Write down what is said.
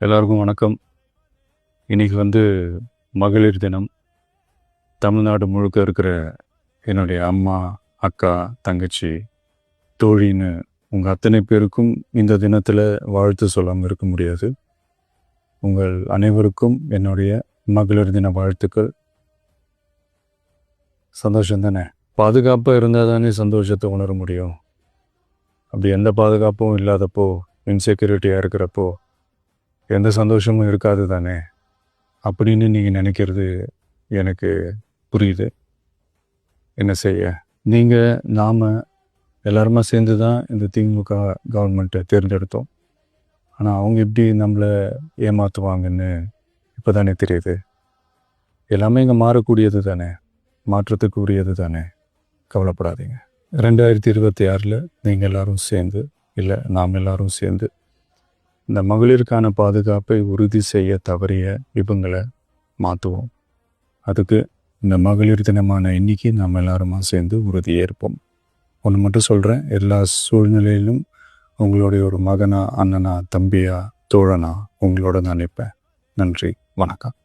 எல்லாருக்கும் வணக்கம். இன்னைக்கு மகளிர் தினம். தமிழ்நாடு முழுக்க இருக்கிற என்னுடைய அம்மா, அக்கா, தங்கச்சி, தோழின்னு உங்கள் அத்தனை பேருக்கும் இந்த தினத்தில் வாழ்த்து சொல்லாமல் இருக்க முடியாது. உங்கள் அனைவருக்கும் என்னுடைய மகளிர் தின வாழ்த்துக்கள். சந்தோஷம் தானே? பாதுகாப்பாக இருந்தால் தானே சந்தோஷத்தை உணர முடியும். அப்படி எந்த பாதுகாப்பும் இல்லாதப்போ, இன்செக்யூரிட்டியாக இருக்கிறப்போ எந்த சந்தோஷமும் இருக்காது தானே அப்படின்னு நீங்கள் நினைக்கிறது எனக்கு புரியுது. என்ன செய்ய, நாம் எல்லாருமா சேர்ந்து தான் இந்த திமுக கவர்மெண்ட்டை தேர்ந்தெடுத்தோம். ஆனால் அவங்க எப்படி நம்மளை ஏமாற்றுவாங்கன்னு இப்போ தானே தெரியுது. எல்லாமே இங்கே மாறக்கூடியது தானே, மாற்றத்துக்கு உரியது தானே. கவலைப்படாதீங்க. 2026 நீங்கள் எல்லாரும் சேர்ந்து, இல்லை நாம் எல்லாரும் சேர்ந்து இந்த மகளிருக்கான பாதுகாப்பை உறுதி செய்ய தவறிய இவங்களை மாற்றுவோம். அதுக்கு இந்த மகளிர் தினமான இன்னைக்கு நாம் எல்லாருமா சேர்ந்து உறுதியேற்போம். ஒன்று மட்டும் சொல்கிறேன், எல்லா சூழ்நிலையிலும் உங்களுடைய ஒரு மகனா, அண்ணனா, தம்பியா, தோழனா உங்களோட நான் நிற்பேன். நன்றி, வணக்கம்.